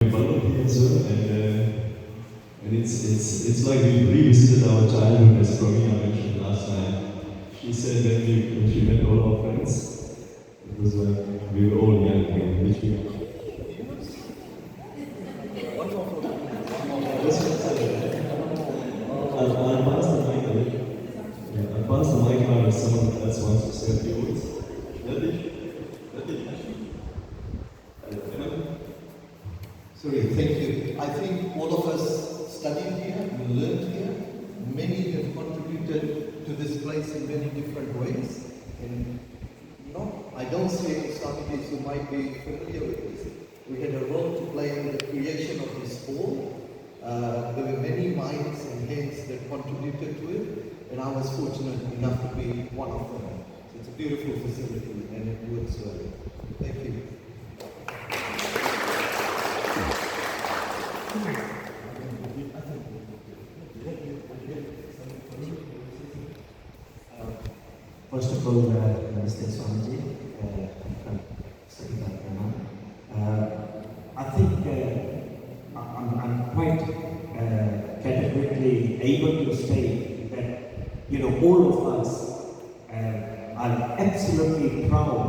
And it's like we revisited our childhood, as Pramina mentioned last time. She said when she met all our friends, it was like we were all young again, which we are. I'll pass the mic away. I'll pass the mic now if someone else wants to say a few words. Sorry, thank you. I think all of us studied here, we learned here. Many have contributed to this place in many different ways. And I don't see any Swamitis who might be familiar with this. We had a role to play in the creation of this hall. There were many minds and hands that contributed to it, and I was fortunate enough to be one of them. So it's a beautiful facility and it works well. Thank you. First of all, Namaste Swamiji, I think I'm quite categorically able to state that, all of us are absolutely proud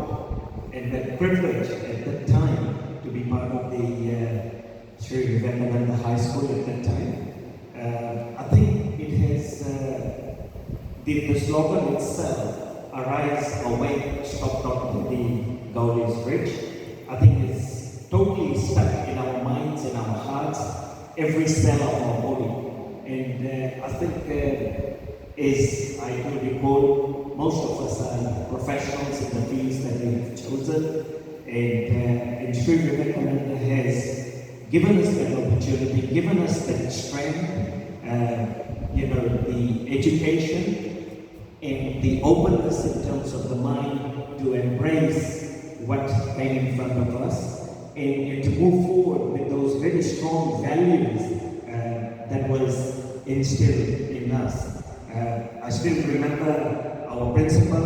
and that privileged at that time to be part of the Sri Vivekananda High School at that time. I think it has, the slogan itself, Arise, Awake, Stop Not the Goal is Rich, I think it's totally stuck in our minds and our hearts, every cell of our body. And I think, as I do recall, most of us are professionals in the fields that we have chosen. And Sri Vivekananda has given us that opportunity, given us that strength, the education, and the openness in terms of the mind to embrace what came in front of us and to move forward with those very strong values that was instilled in us. I still remember our principal,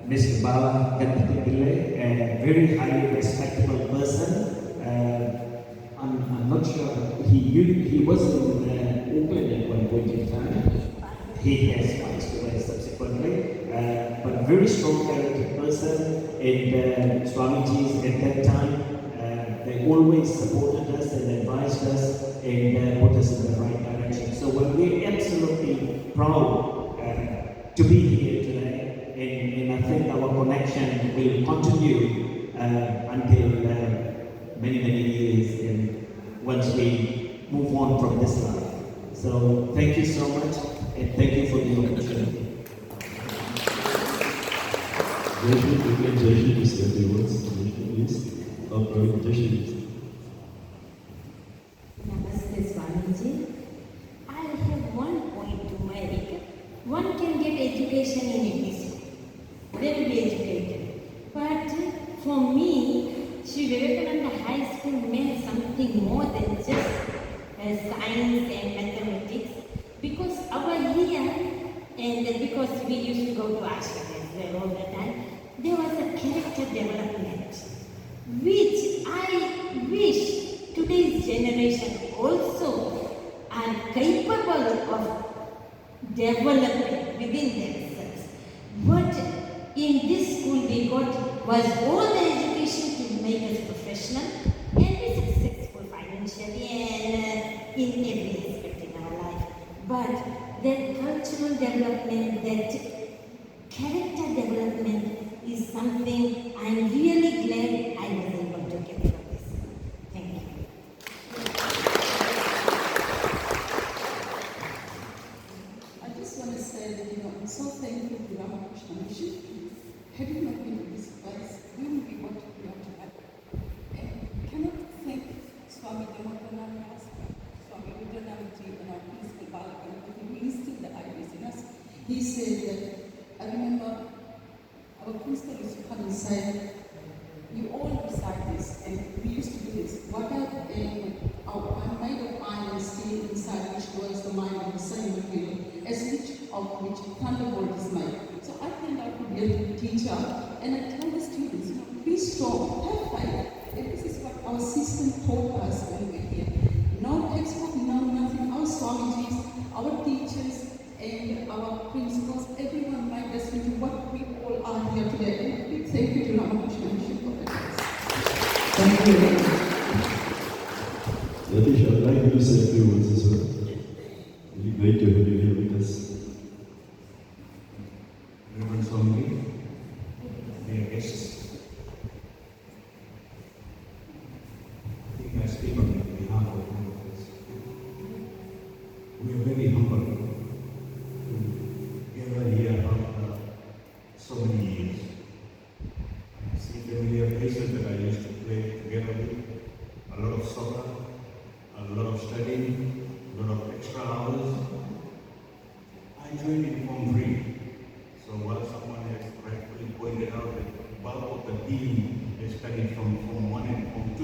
Mr. Bala Ganpatipille, a very highly respectable person. I'm not sure, he was in Auckland at one point in time. He has passed away subsequently, but a very strong character person, and Swamiji's at that time, they always supported us and advised us and put us in the right direction. So we're absolutely proud to be here today, and I think our connection will continue until many, many years, and once we move on from this life. So thank you so much. And thank you for the opportunity. Jashi, to say a few words, please. Jashi. Namaste Swamiji. I have one point to make. One can get education in any school. They will be educated. But for me, Sri Vivekananda High School meant something more than just science and mathematics. Because our here, and because we used to go to ashrams there all the time, there was a character development, which I wish today's generation also are capable of developing within themselves. What in this school we got was all the education to make us professional and be successful financially and in every aspect in our life. But that cultural development, that character development is something I'm really glad I was able to get from this. Thank you. I just want to say that, I'm so thankful to Ramakrishna Mission. Had it not been for this place, we wouldn't be what we are today. And cannot thank Swami Dhammapananda, Swami Vivekananda, and our principal Balakan, who instilled the ideas in us. He said that, I remember our principal used to come and say, you all recite this, and we used to do this. What are made of iron and steel inside which dwells the mind of the same material, as which thunderbolt is made. So I turned out to be a teacher, and I told the students, be strong, have faith. And this is what our system taught us when we were here. No textbook, no nothing. Our Swamijis, our teachers, and our principals, everyone made us into what we all are here today. And a big thank you to Ramakrishna Mission for that. Thank you. Yatish, I would like you to say a few words as well. Really great to have you here with us. Reverend Swami, dear guests, I think I speak on behalf of all of us. We are very humble to gather here after so many years. I see familiar faces that I used to play together with, a lot of soccer, a lot of studying, a lot of extra hours. I joined in Form 3. So while someone has rightfully pointed out that the bulk of the team is studied from Form 1 and Form 2,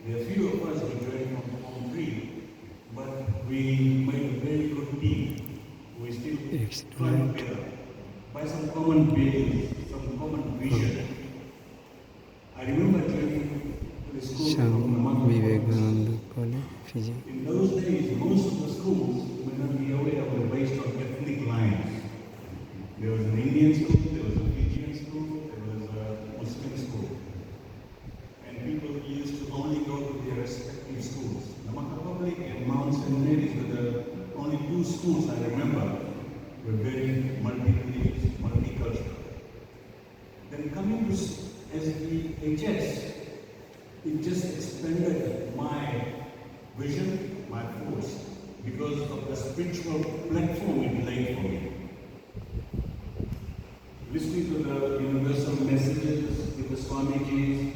there are few of us who joined from Form 3, but we made a very good team. We still clung together by some common values, some common vision. I remember joining the school from the month of Vivekananda College, Fiji. In those days, most of the schools, may not be aware, were based on ethnic lines. There was an Indian school, there was a Fijian school, there was a Muslim school. And people used to only go to their respective schools. Namaka Public and Mount St. Mary's were the only two schools I remember were very multi-religious, multicultural. Then coming to SVHS, it just expanded my vision, my force, because of the spiritual platform it laid for me. Listening to the universal messages with the Swamijis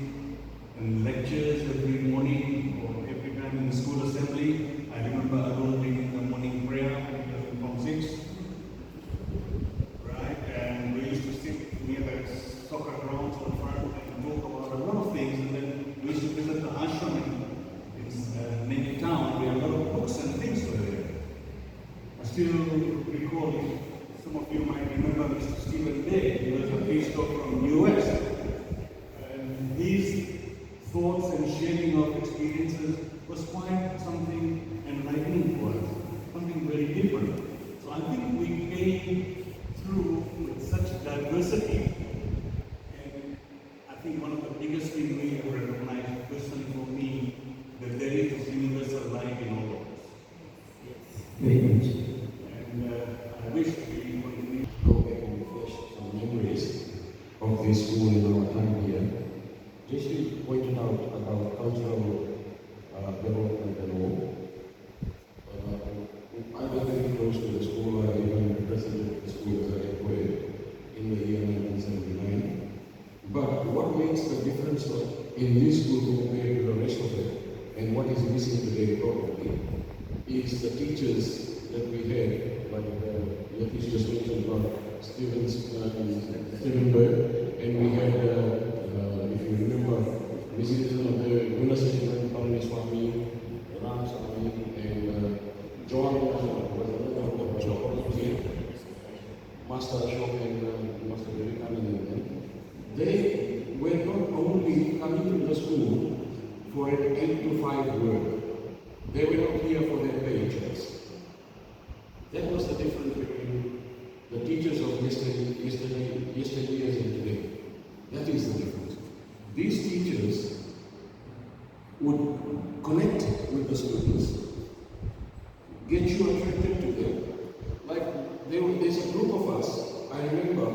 and lectures every morning or every time in the school assembly. I remember Arul leading the morning prayer in Form 6. Right? And we used to sit near the soccer grounds in front and talk about a lot of things. And then we used to visit the ashram in native town. We had a lot of books and things over there. I still recall, some of you might remember Mr. Stephen Day. He was a postdoc from the US. And his thoughts and sharing of experiences was quite something enlightening for us, something very different. So I think we came through with such diversity. And I think one of the biggest things we have recognized personally for me, that there is this universal light in all of us. Very much. And I wish we would go back and refresh some memories of this school in our time here. Jesse pointed out about cultural development and all. I was very close to the school. I even represented the school as a head boy in the year 1979. But what makes the difference in this school compared to the rest of it, and what is missing today probably, is the teachers that we had, like Yatish just mentioned about Stephen Bird, and we had, if you remember, visitors of the Gunasejan, Palani Swami, Ram Swami, and John was another of the Master Ashok and Master Vivekananda. They were not only coming to the school for an 8 to 5 work, they were not here for their paychecks. That was the difference between the teachers of yesteryears and today. That is the difference. These teachers would connect with the students, get you attracted to them. Like there's a group of us, I remember,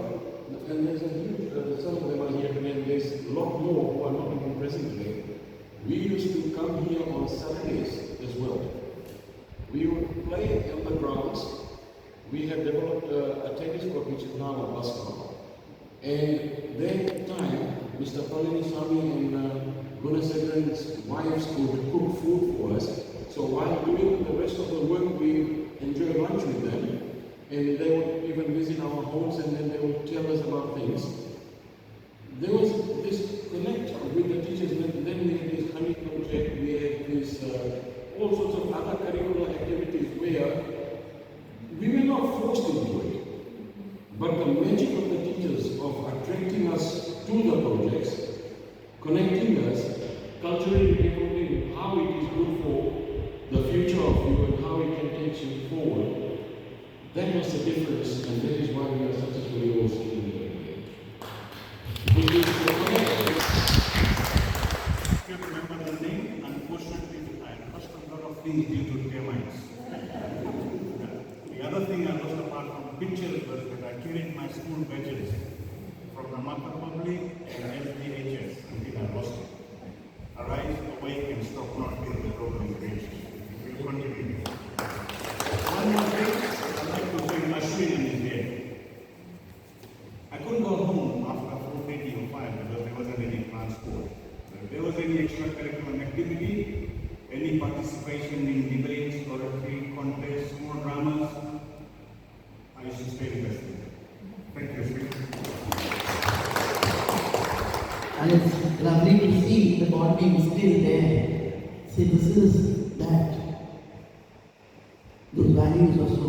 and there's a huge, some of them are here today, and there's a lot more who are not even present today. We used to come here on Saturdays as well. We would play on the grounds. We had developed a tennis court which is now a bus stop. And that time, Mr. Palani Swami and Gunasejan's wives would cook food for us. So while doing the rest of the work, we enjoy lunch with them. And they would even visit our homes and then they would tell us about things. There was this connect with the teachers. Then we had this honey project, we had this all sorts of other curricular activities where we were not forced into it. But the magic of the teachers of attracting us to the projects, connecting us, culturally recording That was the difference, and that is why we are successfully all sitting here today. It is the connection. If you remember the name, unfortunately, I lost a lot of things due to termites. The other thing I lost apart from pictures was that I carried my school badges from the Maka Public and SVHS until I lost it. Arise, awake, and stop not till the program reaches. It will continue. One more thing, I'd like to say Ashwin is there. I couldn't go home after 4:30 or 5 because there wasn't any transport. So if there was any extracurricular activity, any participation in debates, oratory, contests, small dramas, I should stay invested. Thank you, Ashwin. And it's lovely to see the bonding still there. See, this is that. Those values are so